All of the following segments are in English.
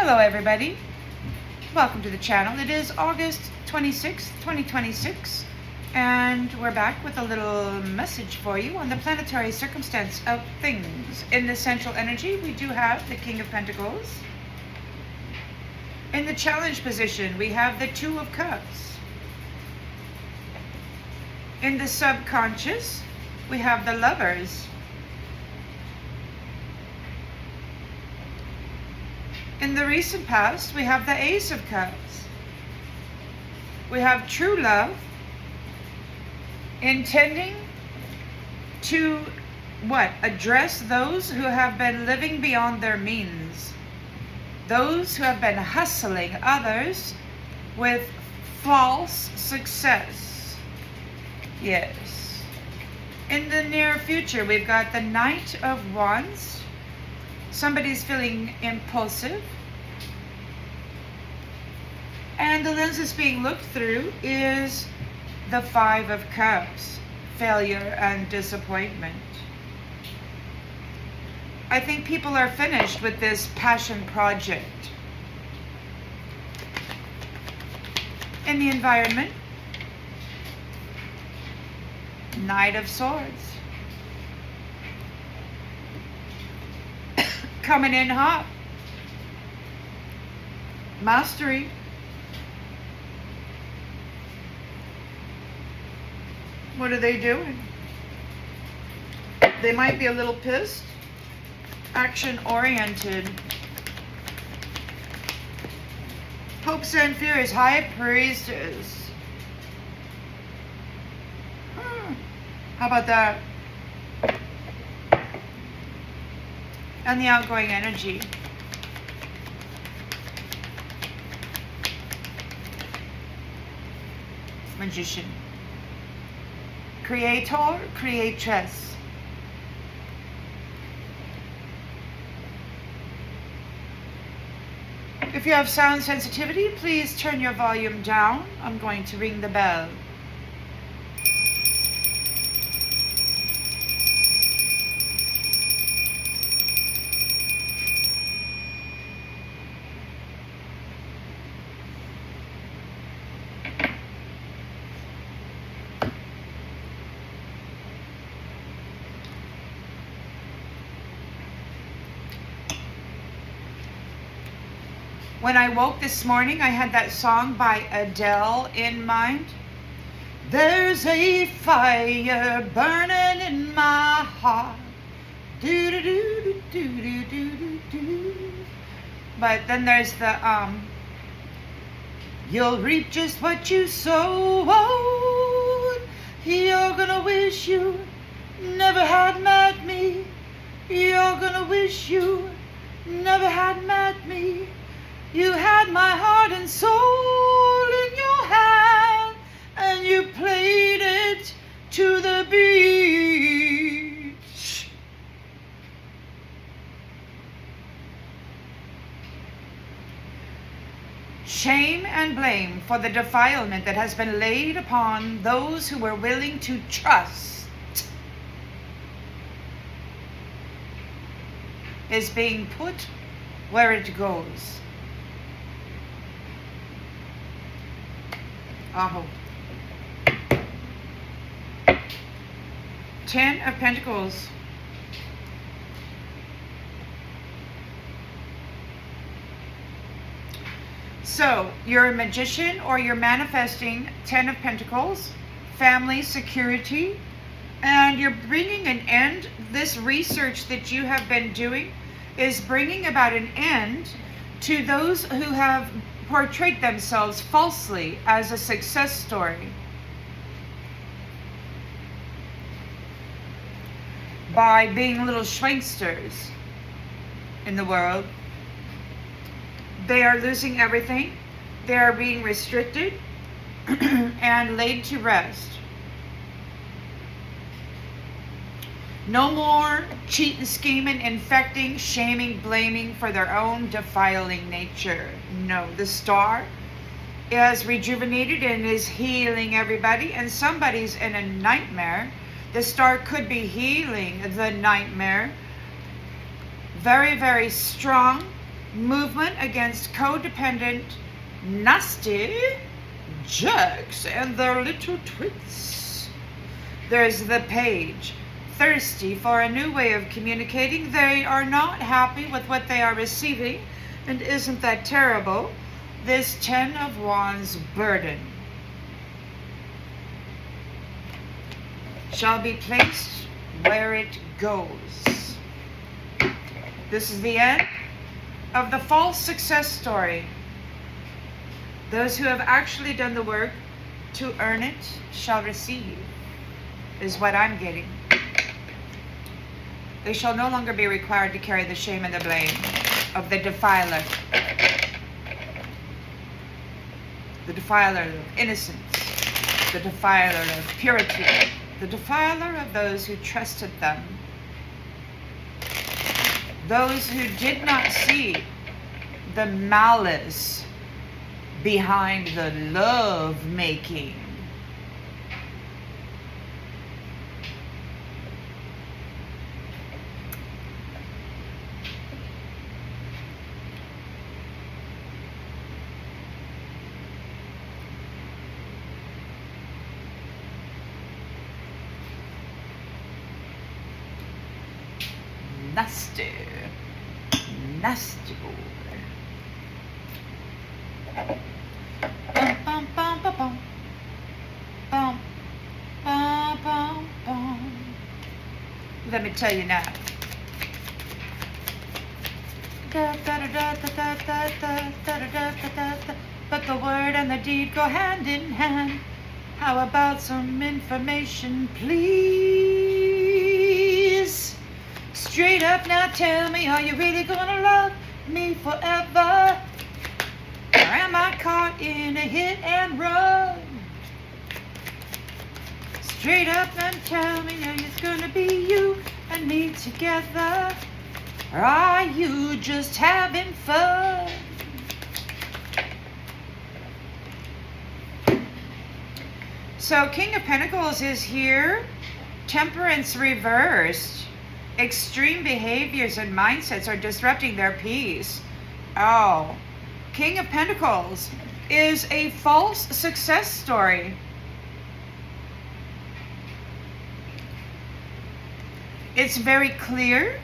Hello everybody, welcome to the channel. It is August 26th, 2026, and we're back with a little message for you on the planetary circumstance of things. In the central energy, we do have the King of Pentacles. In the challenge position, we have the Two of Cups. In the subconscious, we have the Lovers. In the recent past, we have the Ace of Cups. We have true love, intending to address those who have been living beyond their means. Those who have been hustling others with false success. Yes. In the near future, we've got the Knight of Wands. Somebody's feeling impulsive. And the lens that's being looked through is the Five of Cups, failure and disappointment. I think people are finished with this passion project. In the environment, Knight of Swords. Coming in hot. Mastery. What are they doing? They might be a little pissed. Action oriented. Hopes and fears. High Priestess. How about that? And the outgoing energy. Magician. Creator, creatress. If you have sound sensitivity, please turn your volume down. I'm going to ring the bell. When I woke this morning, I had that song by Adele in mind. There's a fire burning in my heart. Do do do do do do do do. But then there's the you'll reap just what you sowed. You're gonna wish you never had met me. You're gonna wish you never had met me. You had my heart and soul in your hand, and you played it to the beach. Shame and blame for the defilement that has been laid upon those who were willing to trust is being put where it goes. Aho. 10 of Pentacles. So, you're a magician or you're manifesting 10 of Pentacles, family, security, and you're bringing an end. This research that you have been doing is bringing about an end to those who have portrayed themselves falsely as a success story. By being little schwinksters in the world. They are losing everything. They are being restricted and laid to rest. No more cheating, scheming, infecting, shaming, blaming for their own defiling nature. No, the star is rejuvenated and is healing everybody, and somebody's in a nightmare. The star could be healing the nightmare. Very, very strong, movement against codependent, nasty jerks and their little twits. There's the Page, thirsty for a new way of communicating. They are not happy with what they are receiving, and isn't that terrible? This Ten of Wands burden shall be placed where it goes. This is the end of the false success story. Those who have actually done the work to earn it shall receive, is what I'm getting. They shall no longer be required to carry the shame and the blame of the defiler. The defiler of innocence, the defiler of purity, the defiler of those who trusted them, those who did not see the malice behind the love making. Nasty, nasty boy. Bum, bum, bum, bum, bum. Bum, bum, bum, bum. Let me tell you now. But the word and the deed go hand in hand. How about some information, please? Straight up now, tell me, are you really gonna love me forever? Or am I caught in a hit and run? Straight up and tell me, are it's gonna be you and me together? Or are you just having fun? So King of Pentacles is here. Temperance reversed. Extreme behaviors and mindsets are disrupting their peace. Oh, King of Pentacles is a false success story. It's very clear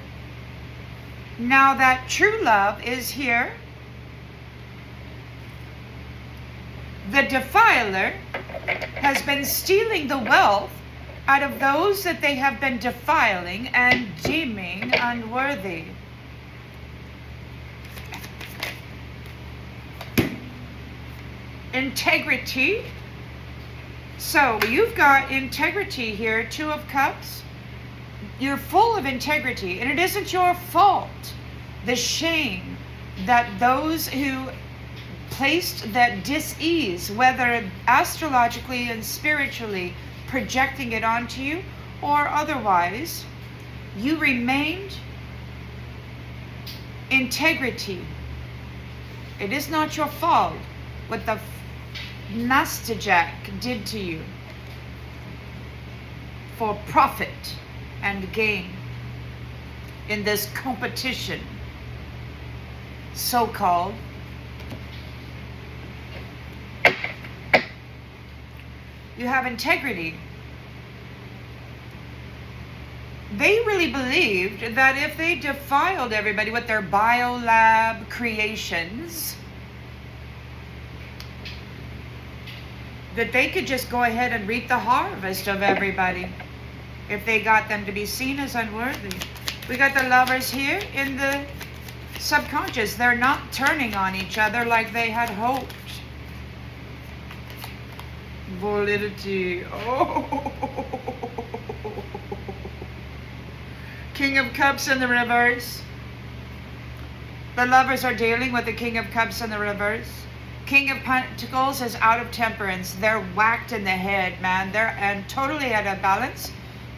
now that true love is here. The defiler has been stealing the wealth out of those that they have been defiling and deeming unworthy. Integrity. So you've got integrity here, Two of Cups. You're full of integrity, and it isn't your fault. The shame that those who placed that dis-ease, whether astrologically and spiritually, projecting it onto you or otherwise, you remained integrity. It is not your fault what the Nastajak did to you for profit and gain in this competition, so-called. You have integrity. They really believed that if they defiled everybody with their biolab creations, that they could just go ahead and reap the harvest of everybody if they got them to be seen as unworthy. We got the Lovers here in the subconscious. They're not turning on each other like they had hoped. Validity. Oh. King of Cups in the reverse. The Lovers are dealing with the King of Cups in the reverse. King of Pentacles is out of temperance. They're whacked in the head, man. They're and totally out of balance.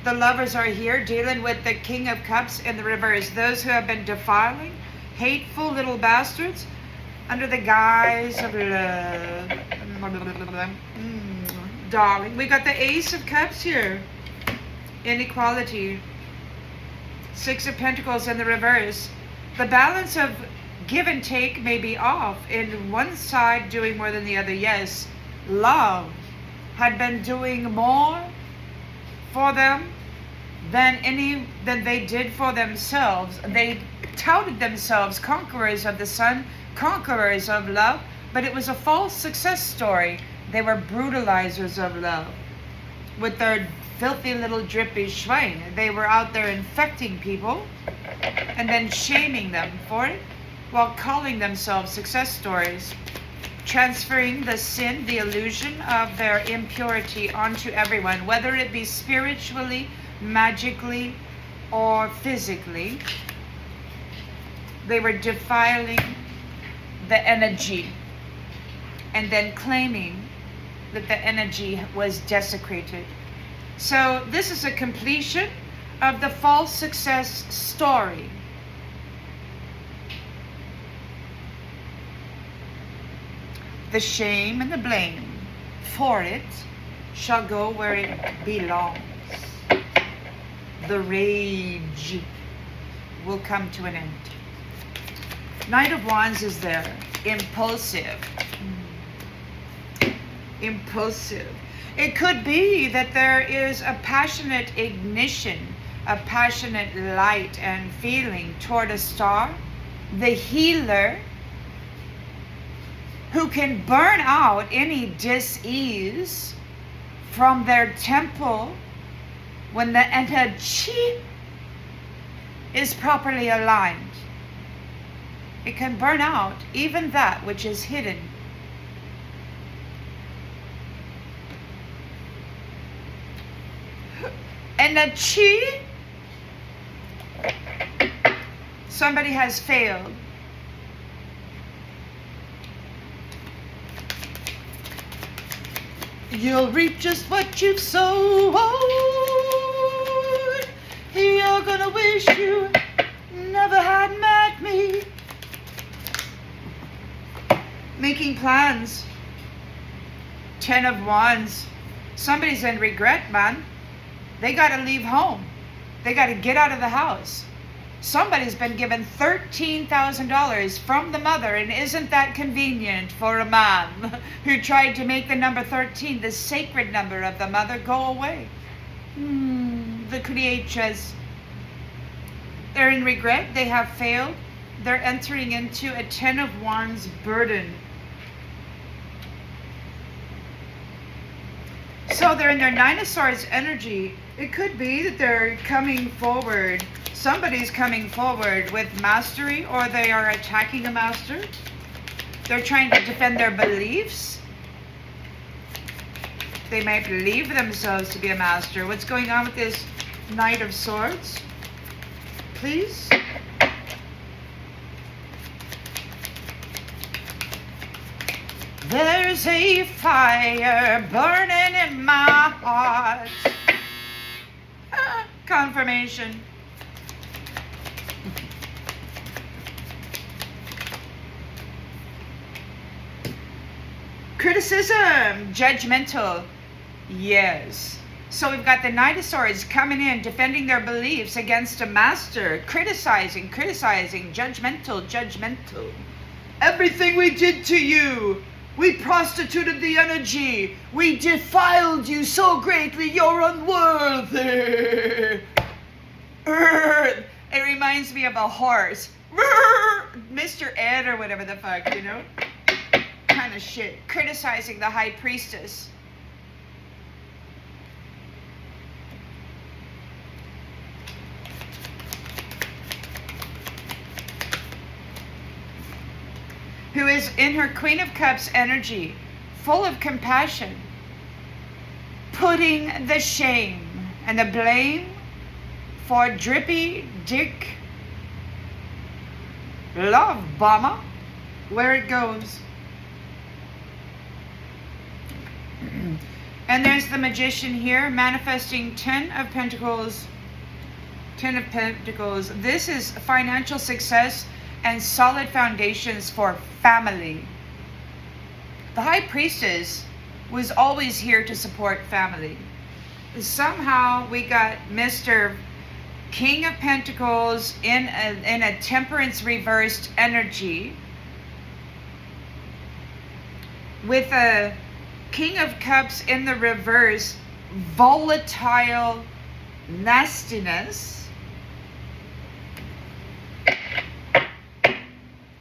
The Lovers are here dealing with the King of Cups in the reverse. Those who have been defiling, hateful little bastards, under the guise of love. Darling. We got the Ace of Cups here. Inequality. Six of Pentacles in the reverse. The balance of give and take may be off. In one side doing more than the other, yes. Love had been doing more for them than they did for themselves. They touted themselves conquerors of the sun, conquerors of love, but it was a false success story. They were brutalizers of love with their filthy little drippy schwein. They were out there infecting people and then shaming them for it while calling themselves success stories, transferring the sin, the illusion of their impurity onto everyone, whether it be spiritually, magically, or physically. They were defiling the energy and then claiming that the energy was desecrated. So this is a completion of the false success story. The shame and the blame for it shall go where it belongs. The rage will come to an end. Knight of Wands is there. Impulsive. Impulsive. It could be that there is a passionate ignition, a passionate light and feeling toward a star, the healer, who can burn out any dis-ease from their temple when the energy is properly aligned. It can burn out even that which is hidden. And the chi, somebody has failed. You'll reap just what you've sown. You're gonna wish you never had met me. Making plans. 10 of Wands. Somebody's in regret, man. They got to leave home. They got to get out of the house. Somebody's been given $13,000 from the mother, and isn't that convenient for a man who tried to make the number 13, the sacred number of the mother, go away? The creatures. They're in regret. They have failed. They're entering into a 10 of Wands burden. So they're in their 9 of Swords energy. It could be that they're coming forward. Somebody's coming forward with mastery, or they are attacking a master. They're trying to defend their beliefs. They might believe themselves to be a master. What's going on with this Knight of Swords? Please. There's a fire burning in my heart. Confirmation. Criticism, judgmental. Yes. So we've got the Knight of Swords coming in, defending their beliefs against a master, criticizing, judgmental. Everything we did to you, we prostituted the energy. We defiled you so greatly, you're unworthy. It reminds me of a horse. Mr. Ed or whatever the fuck, you know? Kind of shit. Criticizing the High Priestess. Who is in her Queen of Cups energy, full of compassion, putting the shame and the blame for drippy dick love bomber where it goes. And there's the Magician here, manifesting 10 of Pentacles. 10 of Pentacles. This is financial success and solid foundations for family. The High Priestess was always here to support family. Somehow we got Mr. King of Pentacles in a temperance reversed energy, with a King of Cups in the reverse, volatile nastiness,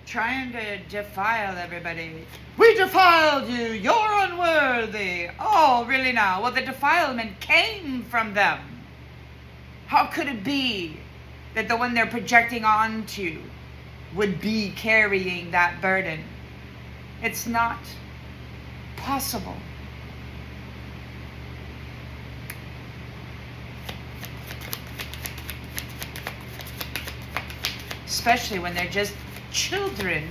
trying to defile everybody. We defiled you, you're unworthy. Oh, really now? Well, the defilement came from them. How could it be that the one they're projecting onto would be carrying that burden? It's not possible. Especially when they're just children.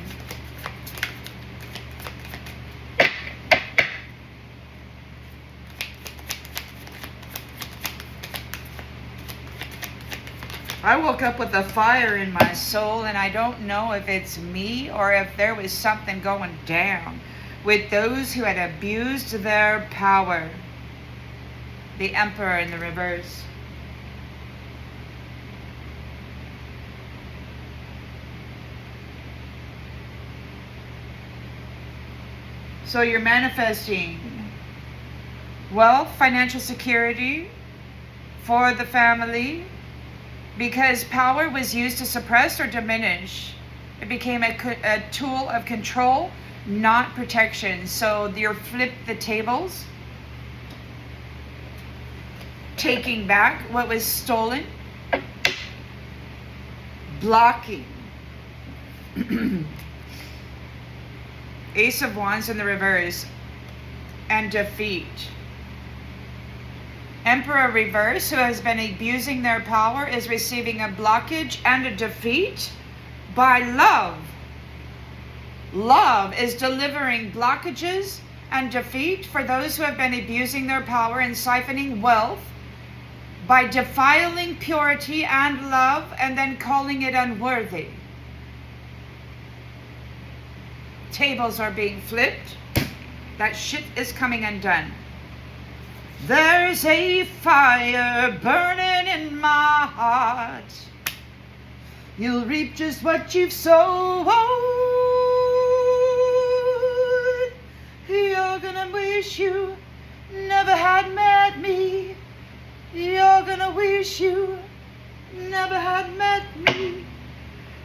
I woke up with a fire in my soul, and I don't know if it's me or if there was something going down with those who had abused their power. The Emperor in the reverse. So you're manifesting wealth, financial security for the family, because power was used to suppress or diminish. It became a tool of control, not protection. So you're flip the tables, taking back what was stolen, blocking. Ace of Wands in the reverse, and defeat. Emperor reverse, who has been abusing their power, is receiving a blockage and a defeat by love. Love is delivering blockages and defeat for those who have been abusing their power and siphoning wealth by defiling purity and love and then calling it unworthy. Tables are being flipped. That shit is coming undone. There's a fire burning in my heart. You'll reap just what you've sown. You're gonna wish you never had met me. You're gonna wish you never had met me.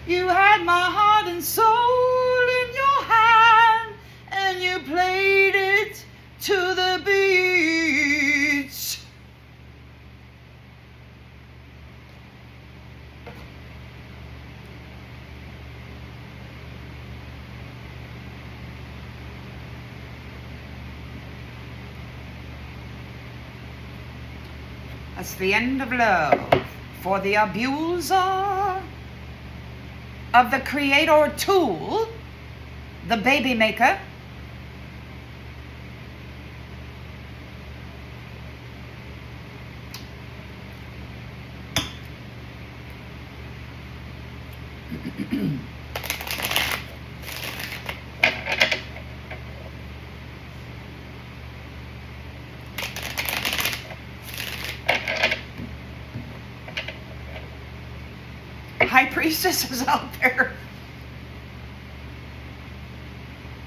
You had my heart and soul in your hand, and you played it to the beats. That's the end of love for the abuser of the creator tool, the baby maker. High Priestess is out there.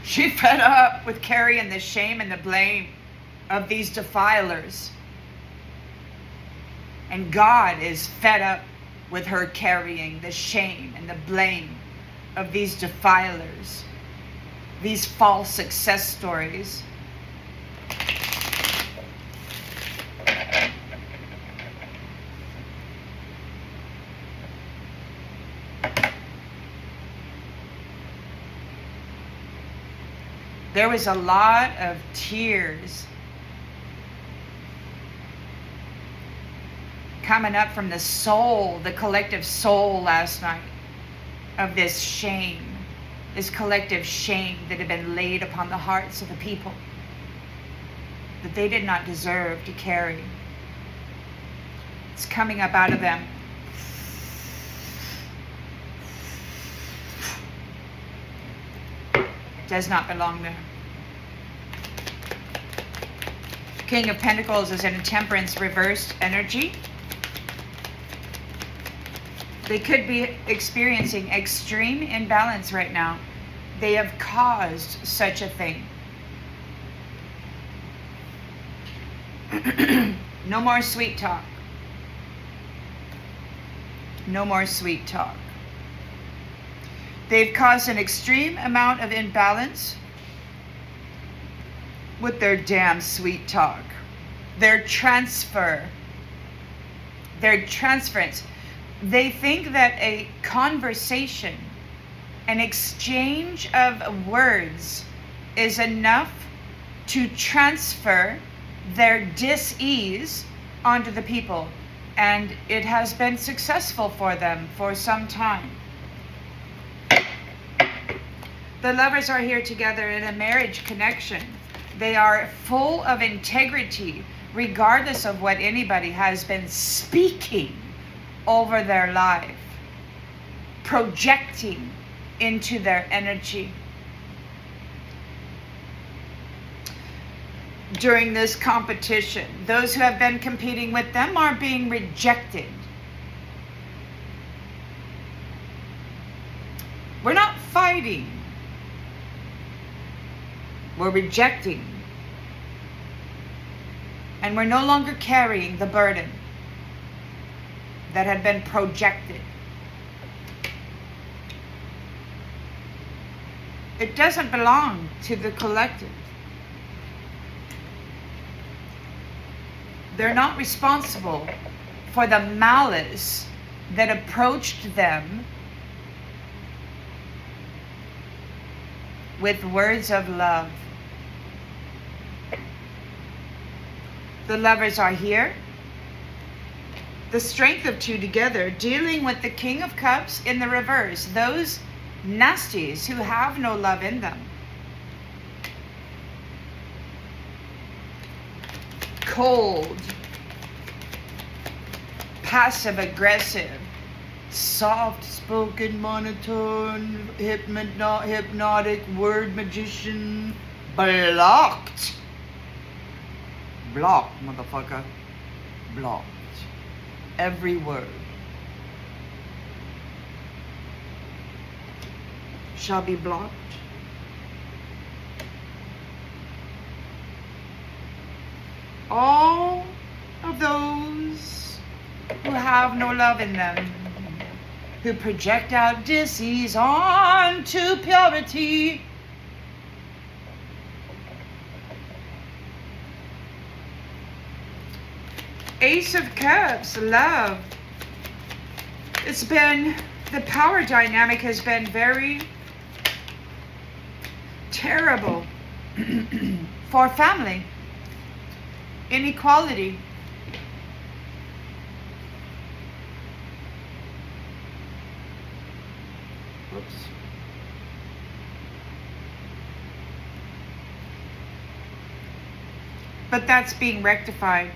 She fed up with carrying the shame and the blame of these defilers. And God is fed up with her carrying the shame and the blame of these defilers, these false success stories. There was a lot of tears coming up from the soul, the collective soul last night, of this shame, this collective shame that had been laid upon the hearts of the people that they did not deserve to carry. It's coming up out of them. Does not belong there. King of Pentacles is in a temperance reversed energy. They could be experiencing extreme imbalance right now. They have caused such a thing. No more sweet talk. No more sweet talk. They've caused an extreme amount of imbalance with their damn sweet talk. Their transference. They think that a conversation, an exchange of words is enough to transfer their dis-ease onto the people. And it has been successful for them for some time. The lovers are here together in a marriage connection. They are full of integrity, regardless of what anybody has been speaking over their life, projecting into their energy. During this competition, those who have been competing with them are being rejected. We're not fighting. We're rejecting. And we're no longer carrying the burden that had been projected. It doesn't belong to the collective. They're not responsible for the malice that approached them with words of love. The lovers are here. The strength of two together, dealing with the King of Cups in the reverse. Those nasties who have no love in them. Cold, passive aggressive, soft spoken, monotone, hypnotic word magician, blocked. Blocked, motherfucker. Blocked. Every word shall be blocked. All of those who have no love in them, who project out disease onto purity, Ace of Cups, love. It's been, the power dynamic has been very terrible for family. Inequality. Oops. But that's being rectified.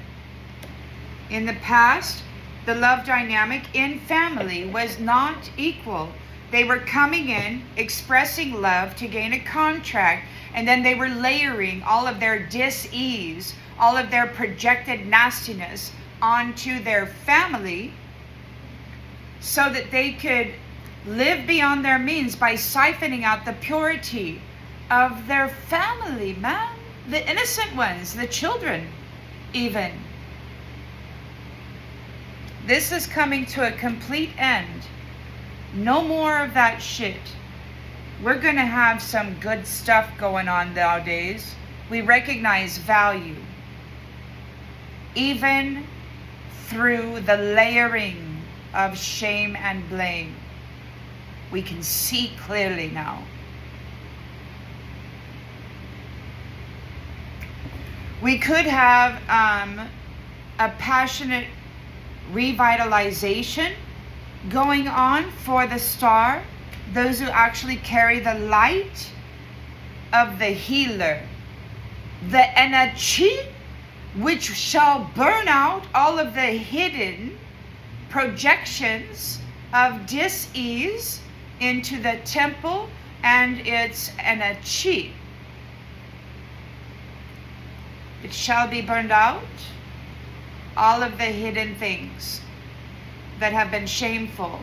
In the past, the love dynamic in family was not equal. They were coming in, expressing love to gain a contract, and then they were layering all of their dis-ease, all of their projected nastiness onto their family so that they could live beyond their means by siphoning out the purity of their family, man. The innocent ones, the children, even. This is coming to a complete end. No more of that shit. We're going to have some good stuff going on nowadays. We recognize value. Even through the layering of shame and blame. We can see clearly now. We could have a passionate revitalization going on for the star, those who actually carry the light of the healer, the energy which shall burn out all of the hidden projections of dis-ease into the temple and its energy. It shall be burned out. All of the hidden things that have been shameful,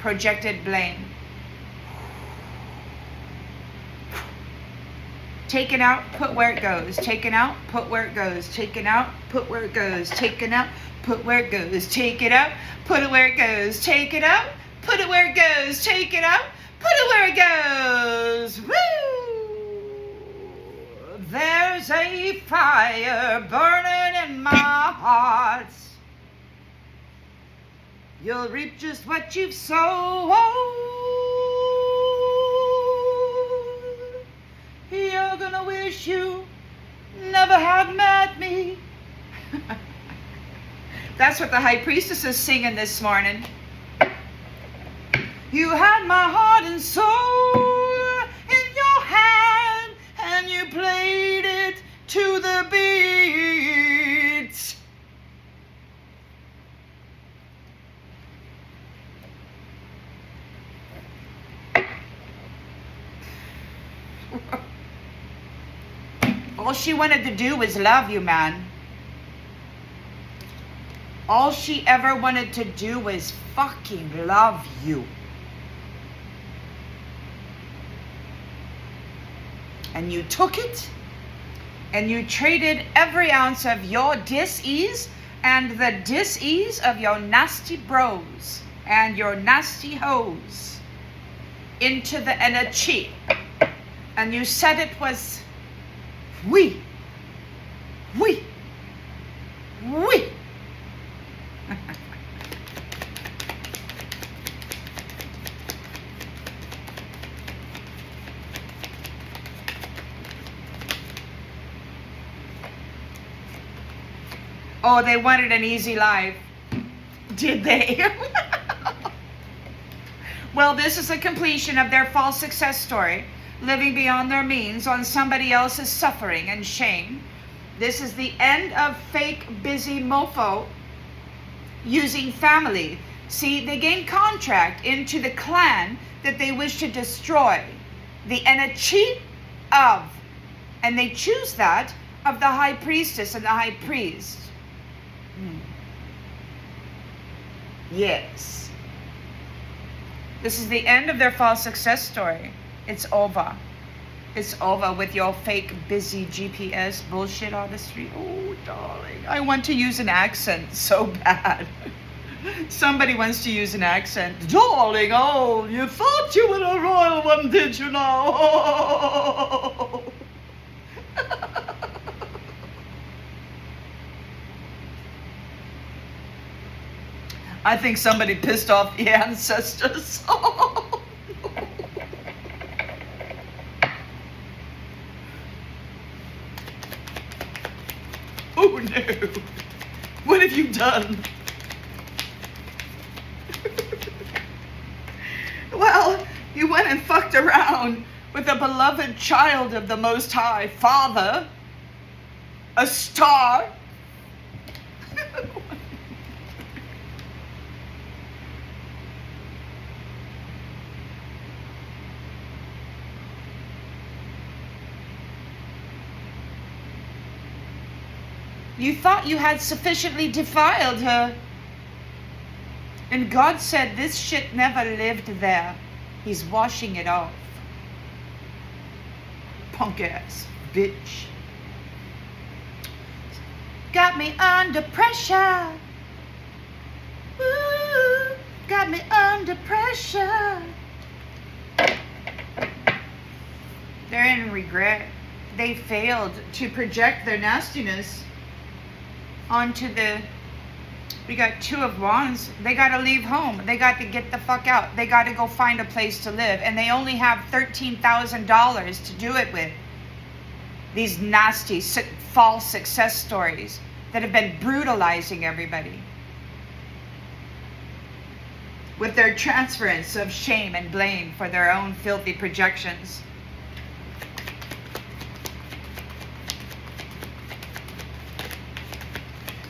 projected blame. Taken out, put where it goes. Taken out, put where it goes. Taken out, put where it goes. Taken out, put where it goes. Take it out, put it where it goes. Take it out, put it where it goes. Take it out, put it where it goes. Woo! There's a fire burning in my heart. You'll reap just what you've sown. You're gonna wish you never had met me. That's what the High Priestess is singing this morning. You had my heart and soul in your hand, and you played it to the beat. All she wanted to do was love you, man. All she ever wanted to do was fucking love you. And you took it, and you traded every ounce of your dis-ease and the dis-ease of your nasty bros and your nasty hoes into the energy. And you said it was we. Oh, they wanted an easy life. Did they? Well, this is a completion of their false success story, living beyond their means on somebody else's suffering and shame. This is the end of fake busy mofo using family. See, they gain contract into the clan that they wish to destroy. The energy of, and they choose that, of the High Priestess and the High Priest. Yes. This is the end of their false success story. It's over. It's over with your fake busy GPS bullshit on the street. Oh, darling. I want to use an accent so bad. Somebody wants to use an accent. Darling, oh, you thought you were a royal one, did you now? Oh. I think somebody pissed off the ancestors. Oh, no. What have you done? Well, you went and fucked around with a beloved child of the Most High Father, a star. You thought you had sufficiently defiled her. And God said this shit never lived there. He's washing it off. Punk ass bitch. Got me under pressure. Ooh, got me under pressure. They're in regret. They failed to project their nastiness onto the, we got Two of Wands. They got to leave home. They got to get the fuck out. They got to go find a place to live. And they only have $13,000 to do it with. These nasty, false success stories that have been brutalizing everybody. With their transference of shame and blame for their own filthy projections.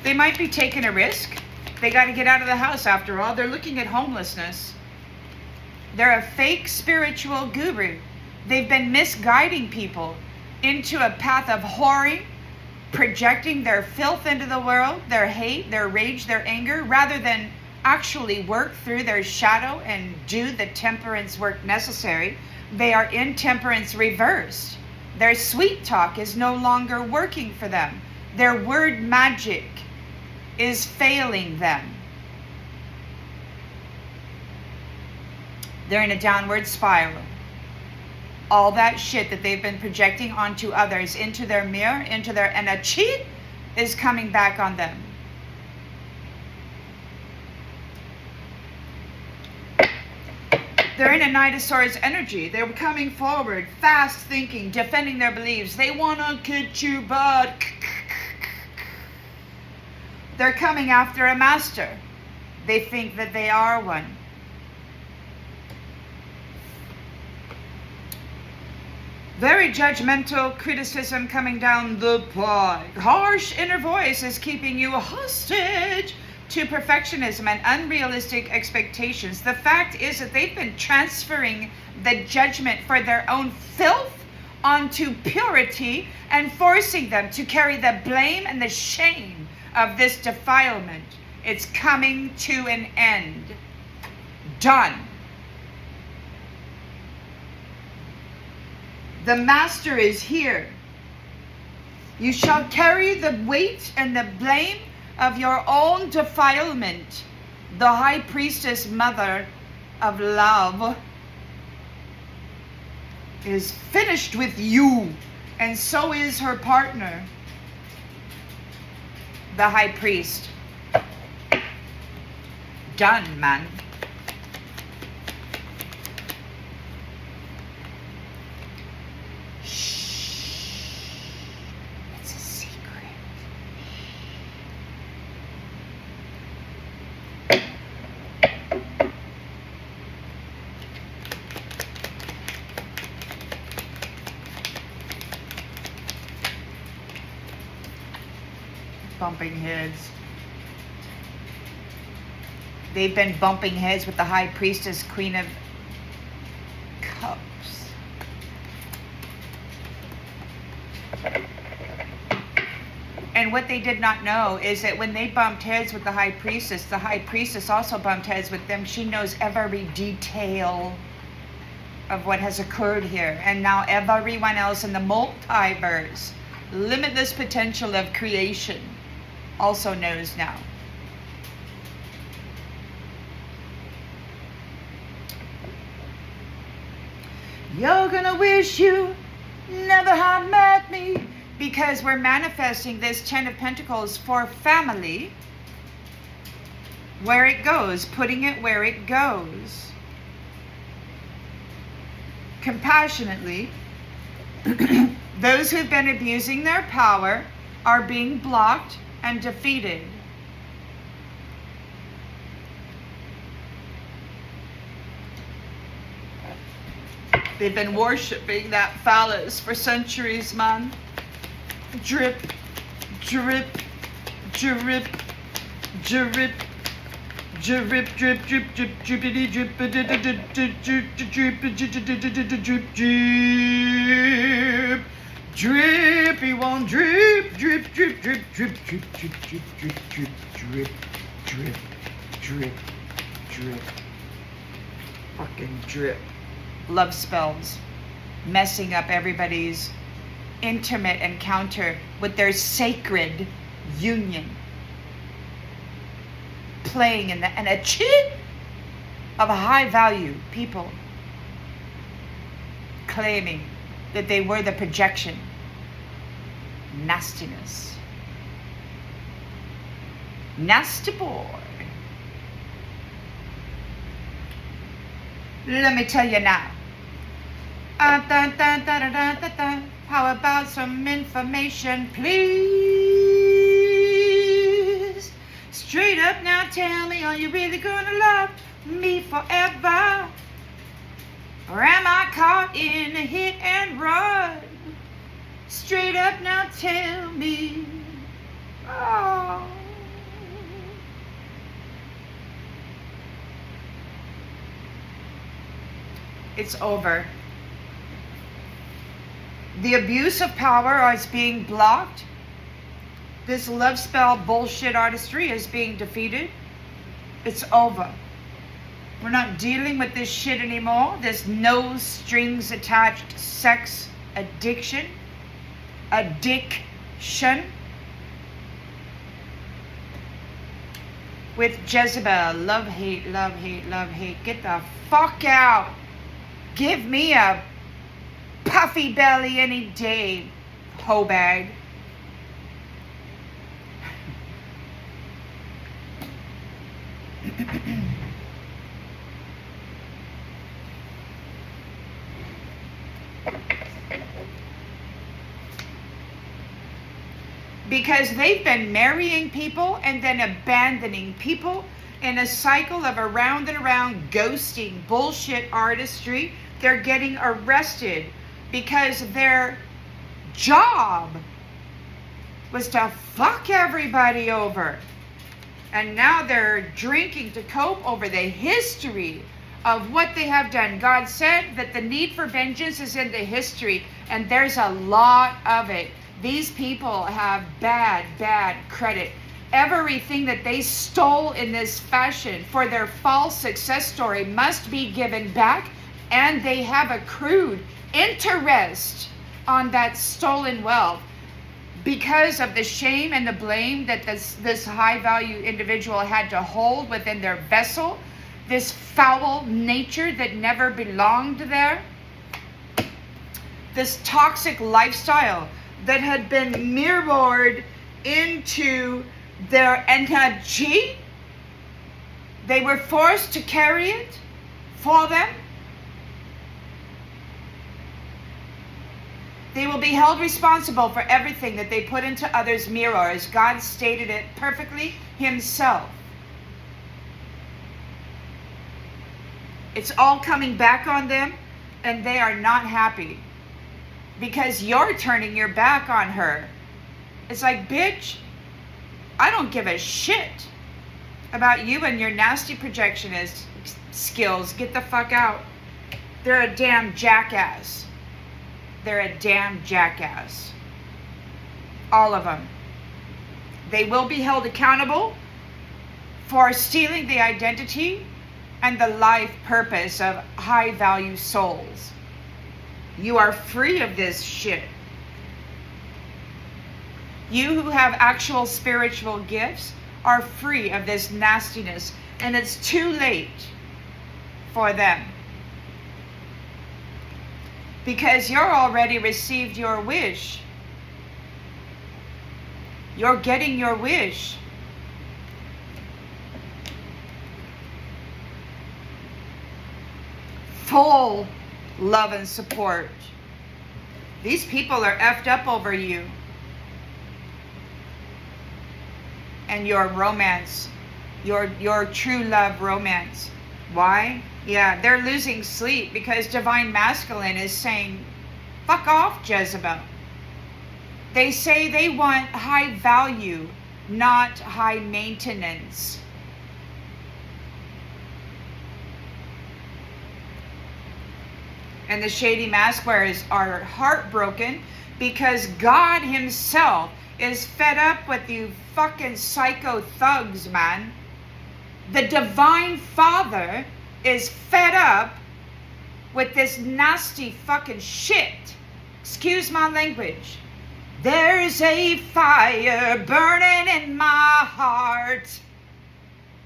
They might be taking a risk. They got to get out of the house after all. They're looking at homelessness. They're a fake spiritual guru. They've been misguiding people into a path of whoring, projecting their filth into the world, their hate, their rage, their anger, rather than actually work through their shadow and do the temperance work necessary, they are in temperance reversed. Their sweet talk is no longer working for them. Their word magic is failing them. They're in a downward spiral. All that shit that they've been projecting onto others, into their mirror, and a cheat is coming back on them. They're in a Nidosaur's energy. They're coming forward, fast thinking, defending their beliefs. They want to kick you, bud. They're coming after a master. They think that they are one. Very judgmental criticism coming down the pike. Harsh inner voice is keeping you hostage to perfectionism and unrealistic expectations. The fact is that they've been transferring the judgment for their own filth onto purity and forcing them to carry the blame and the shame of this defilement. It's coming to an end. Done. The master is here. You shall carry the weight and the blame of your own defilement. The High Priestess, mother of love, is finished with you, and so is her partner, the High Priest. Done, man. Bumping heads. They've been bumping heads with the High Priestess, Queen of Cups. And what they did not know is that when they bumped heads with the High Priestess also bumped heads with them. She knows every detail of what has occurred here. And now everyone else in the multiverse, limitless potential of creation, also knows now. You're gonna wish you never had met me, because we're manifesting this 10 of Pentacles for family, where it goes, putting it where it goes. Compassionately, those who've been abusing their power are being blocked and defeated. They've been worshipping that phallus for centuries, man. Drip, drip, drip, drip, drip, drip, drip, drip, drippity, drip, drip, drip, drip, drippy one, drip, drip, drip, drip, drip, drip, drip, drip, drip, drip, drip, drip, drip, drip, fucking drip. Love spells, messing up everybody's intimate encounter with their sacred union, playing in a chit of a high value people, claiming that they were the projection. Nastiness. Nasty boy. Let me tell you now. How about some information, please? Straight up now, tell me, are you really gonna love me forever? Or am I caught in a hit and run? Straight up now, tell me. Oh. It's over. The abuse of power is being blocked. This love spell bullshit artistry is being defeated. It's over. We're not dealing with this shit anymore. This no strings attached sex addiction. With Jezebel. Love, hate, love, hate, love, hate. Get the fuck out. Give me a puffy belly any day, hoe bag. Because they've been marrying people and then abandoning people in a cycle of around and around ghosting, bullshit artistry. They're getting arrested because their job was to fuck everybody over. And now they're drinking to cope over the history of what they have done. God said that the need for vengeance is in the history, and there's a lot of it. These people have bad credit. Everything that they stole in this fashion for their false success story must be given back, and they have accrued interest on that stolen wealth because of the shame and the blame that this high value individual had to hold within their vessel, this foul nature that never belonged there, this toxic lifestyle that had been mirrored into their energy. They were forced to carry it for them. They will be held responsible for everything that they put into others' mirrors. God stated it perfectly himself. It's all coming back on them, and they are not happy. Because you're turning your back on her. It's like, bitch, I don't give a shit about you and your nasty projectionist skills. Get the fuck out. They're a damn jackass. They're a damn jackass. All of them. They will be held accountable for stealing the identity and the life purpose of high value souls. You are free of this shit. You who have actual spiritual gifts are free of this nastiness, and it's too late for them. Because you're already received your wish. You're getting your wish. Full love and support. These people are effed up over you and your romance, your true love romance. Why? Yeah, they're losing sleep because divine masculine is saying, fuck off, Jezebel. They say they want high value, not high maintenance. And the shady mask wearers are heartbroken because God himself is fed up with you fucking psycho thugs, man. The divine Father is fed up with this nasty fucking shit. Excuse my language. There's a fire burning in my heart.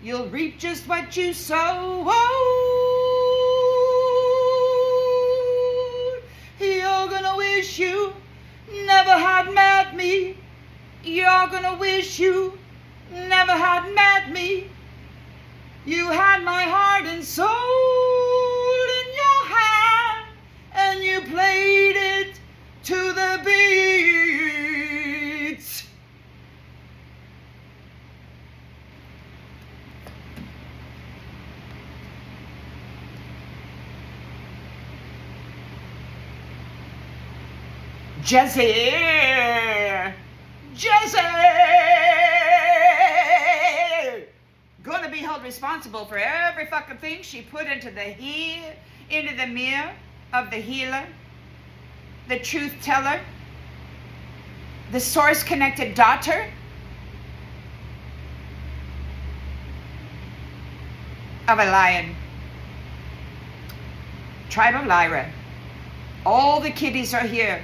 You'll reap just what you sow. You're gonna wish you never had met me. You're gonna wish you never had met me. You had my heart and soul in your hand, and you played it to the beats. Jezzy, gonna be held responsible for every fucking thing she put into the mirror of the healer, the truth teller, the source connected daughter. of a lion. Tribe of Lyra. All the kitties are here.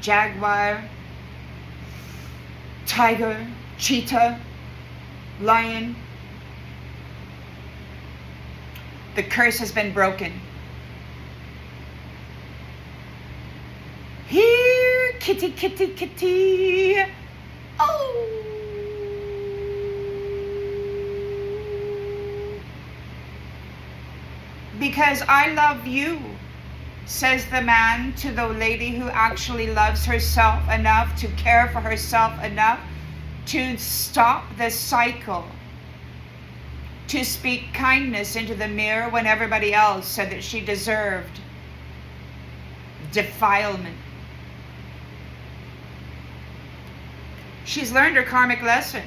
Jaguar, tiger, cheetah, lion. The curse has been broken. Here, kitty, kitty, kitty. Oh. Because I love you, says the man to the lady who actually loves herself enough to care for herself enough to stop the cycle, to speak kindness into the mirror when everybody else said that she deserved defilement. She's learned her karmic lesson.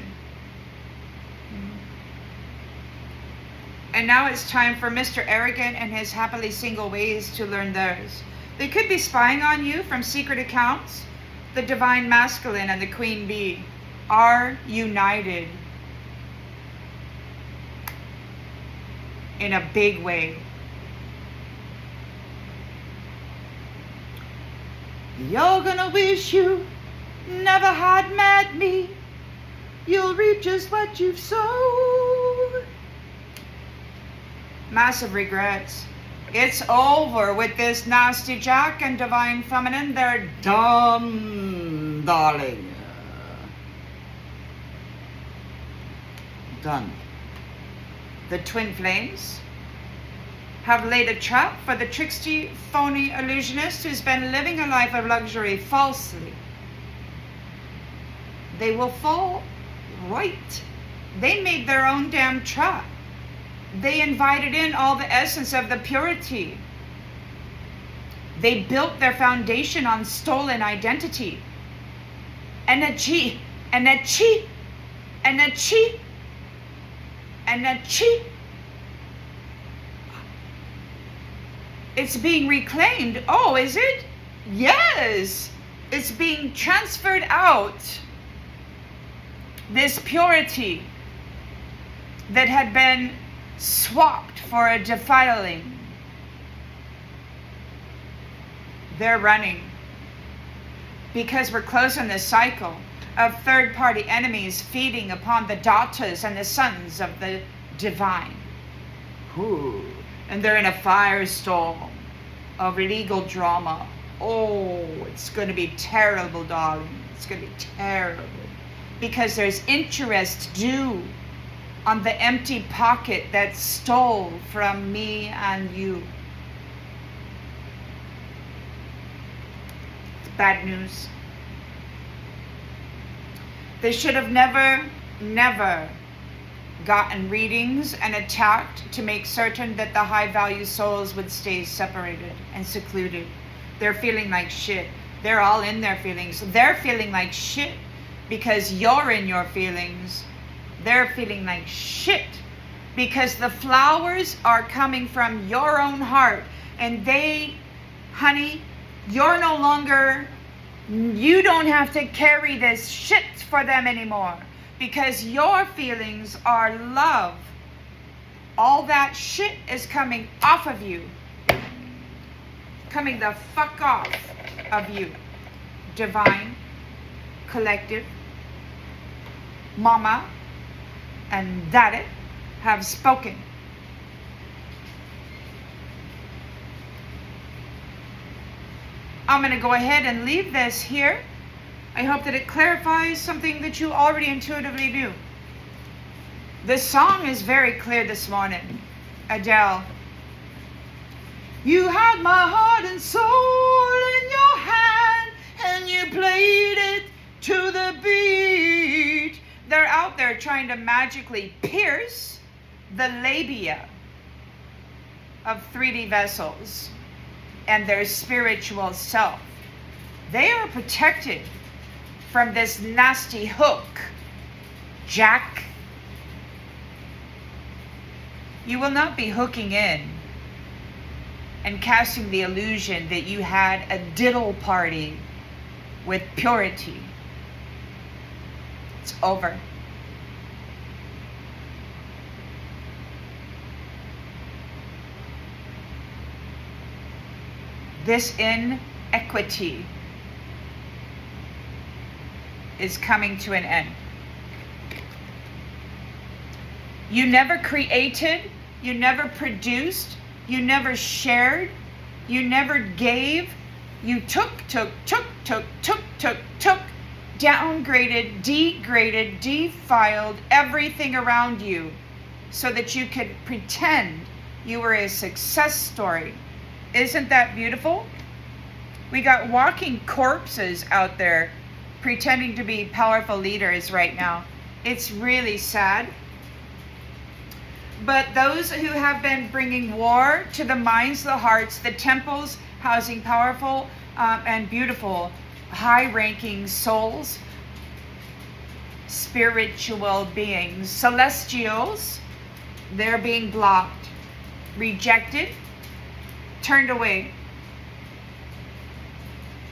And now it's time for Mr. Arrogant and his happily single ways to learn theirs. They could be spying on you from secret accounts. The divine masculine and the queen bee are united in a big way. You're gonna wish you never had met me. You'll reap just what you've sown. Massive regrets. It's over with this nasty Jack and divine feminine. They're done, darling. Done. The twin flames have laid a trap for the tricksty, phony illusionist who's been living a life of luxury falsely. They will fall right. They made their own damn trap. They invited in all the essence of the purity. They built their foundation on stolen identity. Energy, energy, energy, energy. It's being reclaimed. Oh, is it? Yes. It's being transferred out. This purity that had been swapped for a defiling. They're running because we're closing this cycle of third-party enemies feeding upon the daughters and the sons of the divine. Ooh. And they're in a firestorm of legal drama. Oh, it's going to be terrible, darling. It's going to be terrible. Because there's interest due on the empty pocket that stole from me and you. It's bad news. They should have never gotten readings and attacked to make certain that the high-value souls would stay separated and secluded. They're feeling like shit. They're all in their feelings. They're feeling like shit because you're in your feelings. They're feeling like shit because the flowers are coming from your own heart. And they, honey, you're no longer, you don't have to carry this shit for them anymore because your feelings are love. All that shit is coming off of you. Coming the fuck off of you. Divine, collective, mama, and daddy have spoken. I'm going to go ahead and leave this here. I hope that it clarifies something that you already intuitively knew. This song is very clear this morning. Adele. You had my heart and soul in your hand, and you played it to the beat. They're out there trying to magically pierce the labia of 3D vessels and their spiritual self. They are protected from this nasty hook, Jack. You will not be hooking in and casting the illusion that you had a diddle party with purity. It's over. This inequity is coming to an end. You never created, you never produced, you never shared, you never gave. You took, downgraded, degraded, defiled everything around you so that you could pretend you were a success story. Isn't that beautiful? We got walking corpses out there pretending to be powerful leaders right now. It's really sad. But those who have been bringing war to the minds, the hearts, the temples, housing powerful and beautiful, high-ranking souls, spiritual beings, celestials, they're being blocked, rejected, turned away.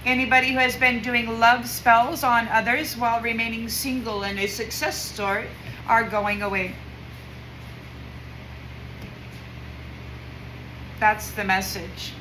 Anybody who has been doing love spells on others while remaining single in a success story are going away. That's the message.